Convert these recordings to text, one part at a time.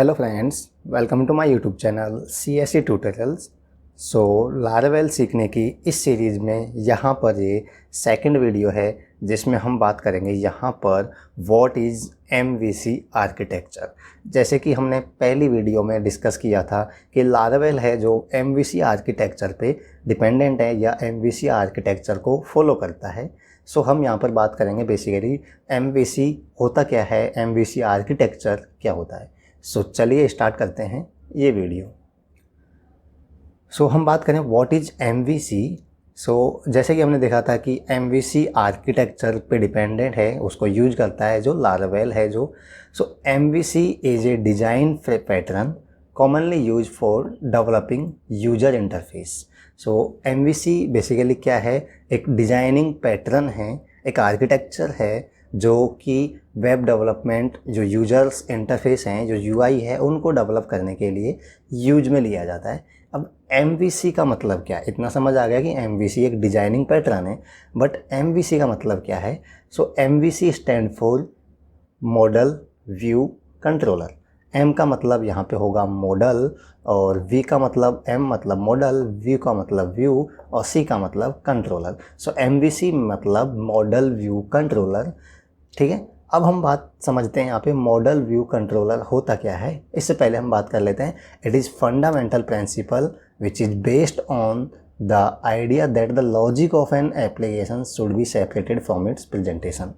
Hello friends, welcome to my YouTube channel CSE tutorials. So Laravel सीखने की इस series में यहाँ पर ये सेकंड वीडियो है जिसमें हम बात करेंगे यहाँ पर व्हाट इज़ MVC आर्किटेक्चर। जैसे कि हमने पहली वीडियो में डिस्कस किया था कि लारावेल है जो MVC आर्किटेक्चर पे डिपेंडेंट है या MVC आर्किटेक्चर को फॉलो करता है। सो हम यहाँ पर बात करेंगे बेसिकली MVC होता क्या है, MVC आर्किटेक्चर क्या होता है। सो चलिए स्टार्ट करते हैं ये वीडियो। सो हम बात करें व्हाट इज़ MVC। सो जैसे कि हमने देखा था कि MVC आर्किटेक्चर पे डिपेंडेंट है, उसको यूज करता है जो लारावेल है जो। सो MVC is a design pattern commonly use for developing user interface. So MVC basically क्या है, एक डिज़ाइनिंग पैटर्न है, एक आर्किटेक्चर है जो कि वेब डेवलपमेंट जो यूजर्स इंटरफेस हैं, जो UI है, उनको डेवलप करने के लिए यूज में लिया जाता है। अब MVC का मतलब क्या है, इतना समझ आ गया कि MVC एक डिज़ाइनिंग पैटर्न है, बट MVC का मतलब क्या है। सो MVC stand for model view controller. M का मतलब यहाँ पे होगा मॉडल, और V का मतलब M मतलब मॉडल, V का मतलब व्यू, और C का मतलब कंट्रोलर। सो MVC मतलब मॉडल व्यू कंट्रोलर। ठीक है, अब हम बात समझते हैं यहाँ पे मॉडल व्यू कंट्रोलर होता क्या है। इससे पहले हम बात कर लेते हैं, it is fundamental principle which is based on the idea that the logic of an application should be separated from its presentation.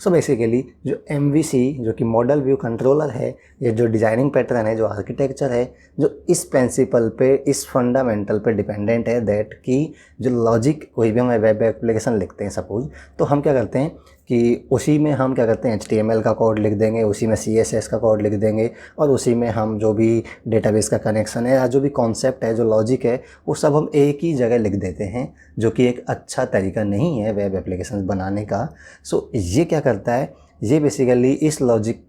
So basically जो MVC जो कि मॉडल व्यू कंट्रोलर है, ये जो डिज़ाइनिंग पैटर्न है, जो आर्किटेक्चर है, जो इस प्रिंसिपल पे, इस फंडामेंटल पे डिपेंडेंट है दैट कि जो लॉजिक, कोई भी हम वेब एप्लीकेशन लिखते हैं सपोज, तो हम क्या करते हैं कि उसी में हम क्या करते हैं HTML का कोड लिख देंगे, उसी में CSS का कोड लिख देंगे, और उसी में हम जो भी डेटाबेस का कनेक्शन है या जो भी कॉन्सेप्ट है, जो लॉजिक है, वो सब हम एक ही जगह लिख देते हैं, जो कि एक अच्छा तरीका नहीं है वेब एप्लीकेशन बनाने का। सो ये क्या करता है, ये बेसिकली इस लॉजिक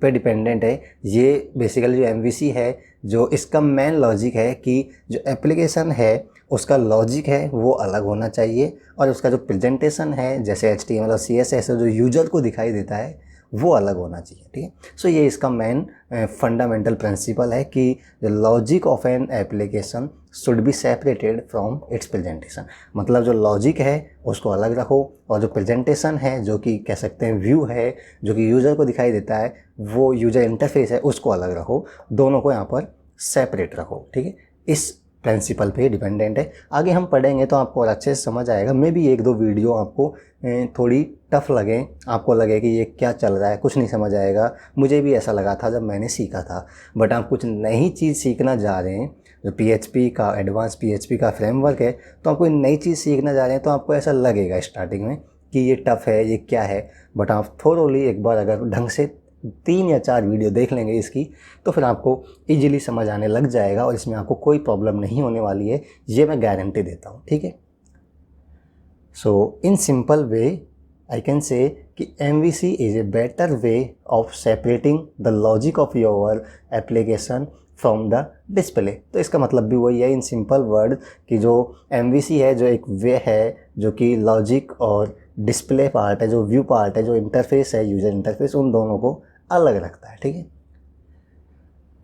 पे डिपेंडेंट है। ये बेसिकली जो MVC है, जो इसका मेन लॉजिक है कि जो एप्लीकेशन है उसका लॉजिक है वो अलग होना चाहिए, और उसका जो प्रेजेंटेशन है जैसे HTML और CSS जो यूजर को दिखाई देता है वो अलग होना चाहिए। ठीक है, सो ये इसका मेन फंडामेंटल प्रिंसिपल है कि the logic of an application should be separated from its presentation. मतलब जो लॉजिक है उसको अलग रखो, और जो प्रेजेंटेशन है, जो कि कह सकते हैं व्यू है, जो कि यूज़र को दिखाई देता है, वो यूज़र इंटरफेस है, उसको अलग रखो, दोनों को यहाँ पर सेपरेट रखो। ठीक है, इस प्रिंसिपल पे डिपेंडेंट है। आगे हम पढ़ेंगे तो आपको और अच्छे से समझ आएगा। मे भी एक दो वीडियो आपको थोड़ी टफ लगे, आपको लगे कि ये क्या चल रहा है, कुछ नहीं समझ आएगा। मुझे भी ऐसा लगा था जब मैंने सीखा था। बट आप कुछ नई चीज़ सीखना जा रहे हैं, जो PHP का एडवांस PHP का फ्रेमवर्क है, तो आप कोई नई चीज़ सीखना जा रहे हैं तो आपको ऐसा लगेगा स्टार्टिंग में कि ये टफ़ है, ये क्या है। बट आप थोरोली एक बार अगर ढंग से 3 या 4 वीडियो देख लेंगे इसकी, तो फिर आपको इजीली समझ आने लग जाएगा, और इसमें आपको कोई प्रॉब्लम नहीं होने वाली है, ये मैं गारंटी देता हूँ। ठीक है, सो in simple way I can say कि MVC is a better way of separating the logic of your application from the display. तो इसका मतलब भी वही है इन सिंपल वर्ड कि जो MVC है, जो एक वे है जो कि लॉजिक और डिस्प्ले पार्ट है, जो व्यू पार्ट है, जो इंटरफेस है, यूज़र इंटरफेस, उन दोनों को अलग रखता है। ठीक है,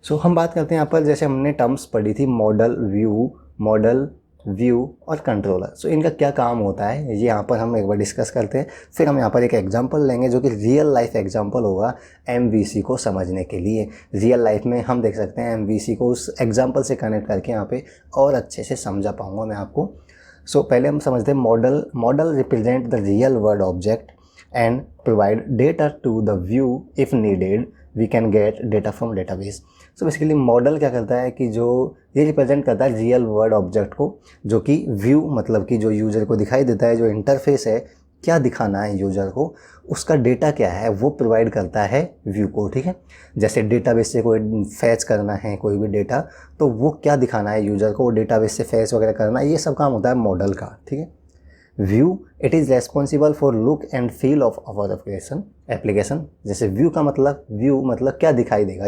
सो हम बात करते हैं यहाँ पर, जैसे हमने टर्म्स पढ़ी थी मॉडल व्यू और कंट्रोलर। सो इनका क्या काम होता है ये यहाँ पर हम एक बार डिस्कस करते हैं। फिर हम यहाँ पर एक एग्जांपल लेंगे जो कि रियल लाइफ एग्जांपल होगा MVC को समझने के लिए। रियल लाइफ में हम देख सकते हैं MVC को उस एग्जांपल से कनेक्ट करके यहाँ पे और अच्छे से समझा पाऊँगा मैं आपको। सो पहले हम समझते हैं model represent the real world object and provide data to the view if needed we can get data from database. So basically model क्या करता है कि जो ये रिप्रेजेंट करता है रियल वर्ल्ड ऑब्जेक्ट को, जो कि व्यू मतलब कि जो यूज़र को दिखाई देता है, जो इंटरफेस है, क्या दिखाना है यूज़र को, उसका डेटा क्या है वो प्रोवाइड करता है व्यू को। ठीक है, जैसे डेटाबेस से कोई फैच करना है कोई भी डेटा, तो वो क्या दिखाना है यूज़र को, वो डेटाबेस से फैच वगैरह करना, ये सब काम होता है मॉडल का। ठीक है, view it is responsible for look and feel of our application. जैसे व्यू का मतलब, व्यू मतलब क्या दिखाई देगा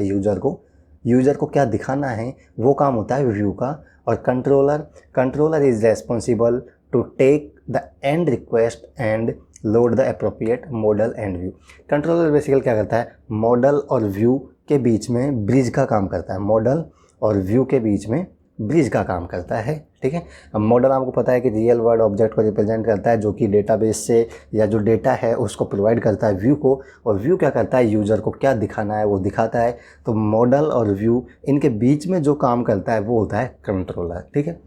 यूज़र को क्या दिखाना है, वो काम होता है व्यू का। और controller is responsible to take the and request and load the appropriate model and view. Controller basically क्या करता है, मॉडल और व्यू के बीच में ब्रिज का काम करता है, मॉडल और व्यू के बीच में ब्रिज का काम करता है, ठीक है। अब मॉडल आपको पता है कि रियल वर्ल्ड ऑब्जेक्ट को रिप्रेजेंट करता है, जो कि डेटाबेस से या जो डेटा है उसको प्रोवाइड करता है व्यू को, और व्यू क्या करता है, यूज़र को क्या दिखाना है वो दिखाता है। तो मॉडल और व्यू इनके बीच में जो काम करता है वो होता है कंट्रोलर, ठीक है।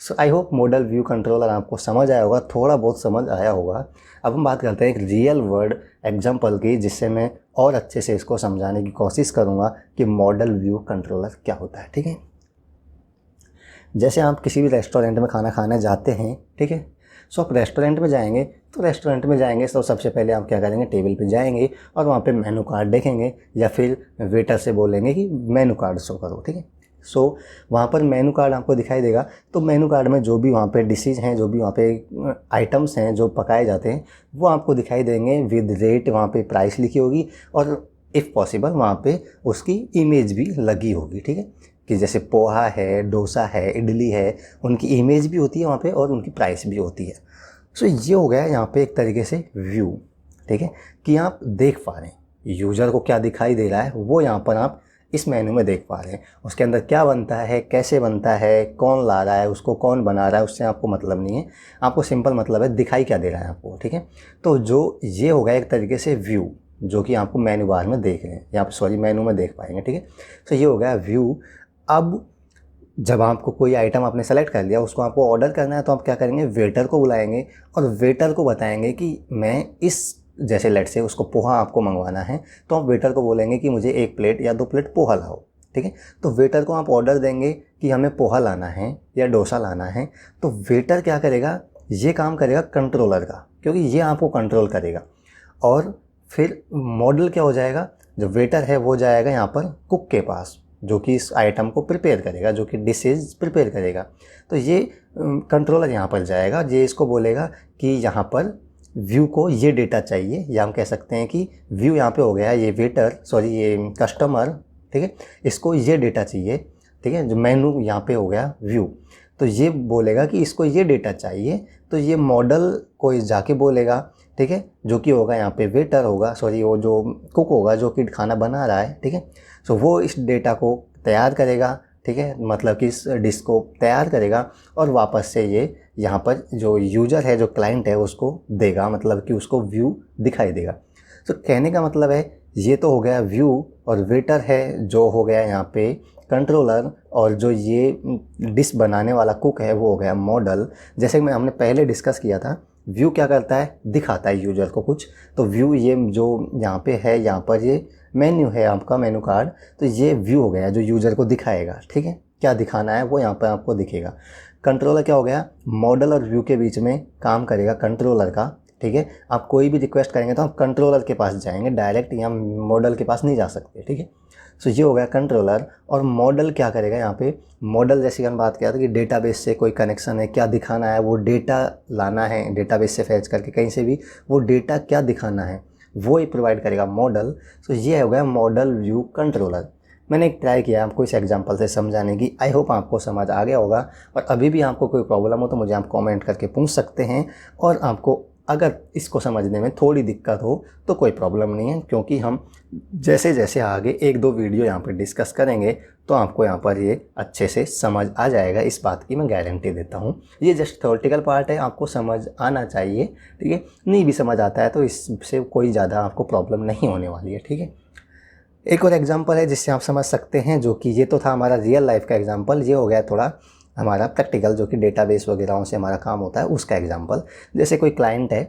So I hope model view controller आपको समझ आया होगा, थोड़ा बहुत समझ आया होगा। अब हम बात करते हैं एक रियल वर्ल्ड एग्जांपल की, जिससे मैं और अच्छे से इसको समझाने की कोशिश करूँगा कि मॉडल व्यू कंट्रोलर क्या होता है, ठीक है। जैसे आप किसी भी रेस्टोरेंट में खाना खाने जाते हैं, ठीक है। सो आप रेस्टोरेंट में जाएंगे तो सबसे पहले आप क्या करेंगे, टेबल पे जाएंगे और वहाँ पे मेनू कार्ड देखेंगे या फिर वेटर से बोलेंगे कि मेनू कार्ड शो करो, ठीक है। सो वहाँ पर मेनू कार्ड आपको दिखाई देगा। तो मेनू कार्ड में जो भी वहाँ पे डिशेज़ हैं, जो भी वहाँ पे आइटम्स हैं जो पकाए जाते हैं, वो आपको दिखाई देंगे विद रेट। वहाँ पे प्राइस लिखी होगी और इफ़ पॉसिबल वहाँ पे उसकी इमेज भी लगी होगी, ठीक है। कि जैसे पोहा है, डोसा है, इडली है, उनकी इमेज भी होती है वहाँ पे और उनकी प्राइस भी होती है। सो ये हो गया यहाँ पे एक तरीके से व्यू, ठीक है, कि आप देख पा रहे हैं यूज़र को क्या दिखाई दे रहा है, वो यहाँ पर आप इस मेन्यू में देख पा रहे हैं। उसके अंदर क्या बनता है, कैसे बनता है, कौन ला रहा है, उसको कौन बना रहा है, उससे आपको मतलब नहीं है। आपको सिंपल मतलब है दिखाई क्या दे रहा है आपको, ठीक है। तो जो ये हो गया एक तरीके से व्यू, जो कि आपको मेन्यू बार में देख रहे हैं, या सॉरी मेन्यू में देख पाएंगे, ठीक है। तो ये हो गया व्यू। अब जब आपको कोई आइटम आपने सेलेक्ट कर लिया, उसको आपको ऑर्डर करना है, तो आप क्या करेंगे, वेटर को बुलाएंगे और वेटर को बताएंगे कि मैं इस, जैसे लेट से उसको पोहा आपको मंगवाना है, तो आप वेटर को बोलेंगे कि मुझे 1 प्लेट या 2 प्लेट पोहा लाओ, ठीक है। तो वेटर को आप ऑर्डर देंगे कि हमें पोहा लाना है या डोसा लाना है। तो वेटर क्या करेगा, ये काम करेगा कंट्रोलर का, क्योंकि ये आपको कंट्रोल करेगा। और फिर मॉडल क्या हो जाएगा, जो वेटर है वो जाएगा यहाँ पर कुक के पास, जो कि इस आइटम को प्रिपेयर करेगा, जो कि डिशेज प्रिपेयर करेगा। तो ये कंट्रोलर यहाँ पर जाएगा, ये इसको बोलेगा कि यहाँ पर व्यू को ये डेटा चाहिए, या हम कह सकते हैं कि व्यू यहाँ पे हो गया, ये वेटर सॉरी ये कस्टमर, ठीक है, इसको ये डेटा चाहिए, ठीक है। जो मेनू यहाँ पे हो गया व्यू, तो ये बोलेगा कि इसको ये डेटा चाहिए, तो ये मॉडल को जाके बोलेगा, ठीक है, जो कि होगा यहाँ पे वेटर होगा, सॉरी वो जो कुक होगा जो कि खाना बना रहा है, ठीक है। सो वो इस डेटा को तैयार करेगा, ठीक है, मतलब कि इस डिश को तैयार करेगा और वापस से ये यहाँ पर जो यूज़र है, जो क्लाइंट है, उसको देगा, मतलब कि उसको व्यू दिखाई देगा। तो कहने का मतलब है ये तो हो गया व्यू, और वेटर है जो हो गया यहाँ पे कंट्रोलर, और जो ये डिश बनाने वाला कुक है वो हो गया मॉडल। जैसे कि हमने पहले डिस्कस किया था, व्यू क्या करता है, दिखाता है यूज़र को कुछ। तो व्यू ये जो यहाँ पे है, यहाँ पर ये मेन्यू है आपका मेनू कार्ड, तो ये व्यू हो गया जो यूज़र को दिखाएगा, ठीक है। क्या दिखाना है वो यहाँ पर आपको दिखेगा। कंट्रोलर क्या हो गया, मॉडल और व्यू के बीच में काम करेगा कंट्रोलर का, ठीक है। आप कोई भी रिक्वेस्ट करेंगे तो आप कंट्रोलर के पास जाएंगे डायरेक्ट, यहाँ मॉडल के पास नहीं जा सकते, ठीक है। सो ये हो गया कंट्रोलर। और मॉडल क्या करेगा यहाँ पे, मॉडल जैसे कि हम बात किया था कि डेटाबेस से कोई कनेक्शन है, क्या दिखाना है, वो डेटा लाना है डेटाबेस से फैच करके कहीं से भी, वो डेटा क्या दिखाना है वो ही प्रोवाइड करेगा मॉडल। सो ये हो गया मॉडल व्यू कंट्रोलर। मैंने एक ट्राई किया आपको इस एग्जांपल से समझाने की, आई होप आपको समझ आ गया होगा। और अभी भी आपको कोई प्रॉब्लम हो तो मुझे आप कमेंट करके पूछ सकते हैं, और आपको अगर इसको समझने में थोड़ी दिक्कत हो तो कोई प्रॉब्लम नहीं है, क्योंकि हम जैसे जैसे आगे 1-2 वीडियो यहाँ पर डिस्कस करेंगे तो आपको यहाँ पर ये अच्छे से समझ आ जाएगा, इस बात की मैं गारंटी देता हूँ। ये जस्ट थ्योरेटिकल पार्ट है, आपको समझ आना चाहिए, ठीक है। नहीं भी समझ आता है तो इससे कोई ज़्यादा आपको प्रॉब्लम नहीं होने वाली है, ठीक है। एक और एग्जांपल है जिससे आप समझ सकते हैं, जो कि ये तो था हमारा रियल लाइफ का एग्जांपल, ये हो गया थोड़ा हमारा प्रैक्टिकल, जो कि डेटाबेस वगैरह से हमारा काम होता है उसका एग्जांपल। जैसे कोई क्लाइंट है,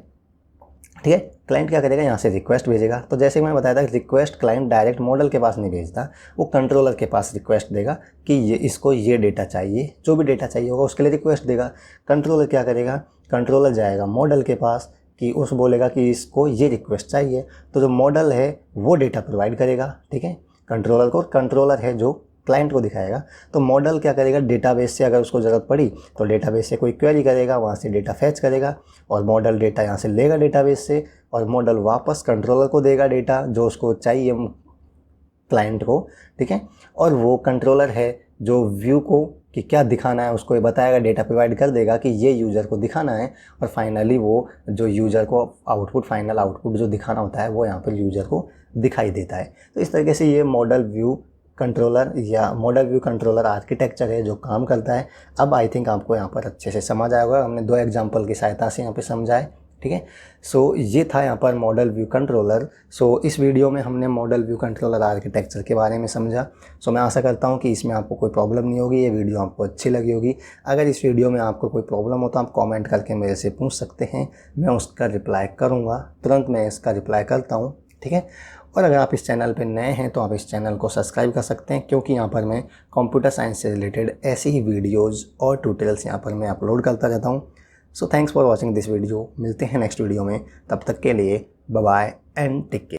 ठीक है, क्लाइंट क्या करेगा, यहाँ से रिक्वेस्ट भेजेगा। तो जैसे मैंने बताया था, रिक्वेस्ट क्लाइंट डायरेक्ट मॉडल के पास नहीं भेजता, वो कंट्रोलर के पास रिक्वेस्ट देगा कि ये इसको ये डेटा चाहिए, जो भी डेटा चाहिए होगा उसके लिए रिक्वेस्ट देगा। कंट्रोलर क्या करेगा, कंट्रोलर जाएगा मॉडल के पास कि उस बोलेगा कि इसको ये रिक्वेस्ट चाहिए, तो जो मॉडल है वो डेटा प्रोवाइड करेगा, ठीक है, कंट्रोलर को। कंट्रोलर है जो क्लाइंट को दिखाएगा। तो मॉडल क्या करेगा, डेटाबेस से अगर उसको ज़रूरत पड़ी तो डेटाबेस से कोई क्वेरी करेगा, वहाँ से डेटा फैच करेगा, और मॉडल डेटा यहाँ से लेगा डेटाबेस से, और मॉडल वापस कंट्रोलर को देगा डेटा जो उसको चाहिए क्लाइंट को, ठीक है। और वो कंट्रोलर है जो व्यू को कि क्या दिखाना है उसको ये बताएगा, डेटा प्रोवाइड कर देगा कि ये यूज़र को दिखाना है, और फाइनली वो जो यूज़र को आउटपुट, फाइनल आउटपुट जो दिखाना होता है वो यहाँ पर यूज़र को दिखाई देता है। तो इस तरीके से ये मॉडल व्यू कंट्रोलर या मॉडल व्यू कंट्रोलर आर्किटेक्चर है जो काम करता है। अब आई थिंक आपको यहाँ पर अच्छे से समझ आया होगा, हमने 2 एग्जांपल की सहायता से यहाँ पे समझा है, ठीक है। सो ये था यहाँ पर मॉडल व्यू कंट्रोलर। सो इस वीडियो में हमने मॉडल व्यू कंट्रोलर आर्किटेक्चर के बारे में समझा। सो मैं आशा करता हूँ कि इसमें आपको कोई प्रॉब्लम नहीं होगी, ये वीडियो आपको अच्छी लगी होगी। अगर इस वीडियो में आपको कोई प्रॉब्लम हो तो आप कॉमेंट करके मेरे से पूछ सकते हैं, मैं उसका रिप्लाई करूँगा, तुरंत मैं इसका रिप्लाई करता हूँ, ठीक है। और अगर आप इस चैनल पर नए हैं तो आप इस चैनल को सब्सक्राइब कर सकते हैं, क्योंकि यहाँ पर मैं कंप्यूटर साइंस से रिलेटेड ऐसी ही वीडियोज़ और ट्यूटोरियल्स यहाँ पर मैं अपलोड करता रहता हूँ। So thanks for watching this video. मिलते हैं नेक्स्ट वीडियो में, तब तक के लिए bye bye and take care.